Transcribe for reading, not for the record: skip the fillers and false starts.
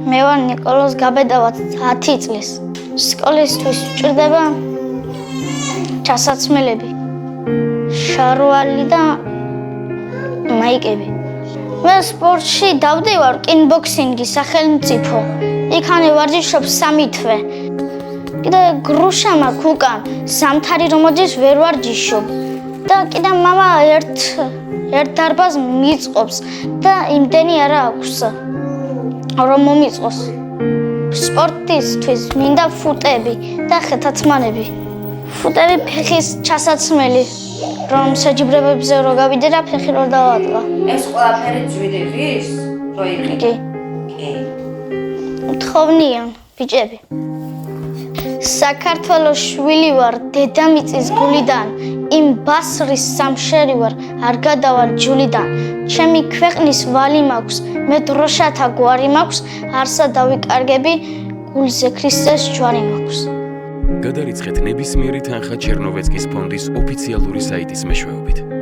მე ვარ ნიკოლოზ გაბედავაც 10 წლის. სკოლისთვის ვჭირდება ჩასაცმელები, შარვალი და მაიკები. მე სპორტში დავდივარ კიკბოქსინგის სახელმწიფო. იქანე ვარჯიშობს 3 თვე. კიდე გრუშა მაქვს უკან, ზამთარი რომელზეც ვერ ვარჯიშობ. და კიდე მამა ერთ დარბაზს მიწყობს და იმდენი არა აქვს რომ მომიწყოს. სპორტისთვის მინდა ფუტები და ხეთათმანები. ფუტები ფეხის ჩასაცმელი, რომ საჯიბრებებზე რო გავიდე და ფეხი რო დავადგა. ეს ყველაფერი ძვირების? რო იყიდე? კი. თხოვნიან ბიჭები. საქართველოს შვილი ვარ დედამიწის გულიდან, იმ ბასრის სამშერი ვარ, არ გადავალ ჯულიდან. ჩემი ქვეყნის ვალი მაქვს, მე დროშათა გვარი მაქვს, არსა დავიკარგები, გულზე ქრისტეს ჯვარი მაქვს. გადარიცხეთ ნებისმიერი თანხა ჩერნოვეცკის ფონდის ოფიციალური საიტის მეშვეობით.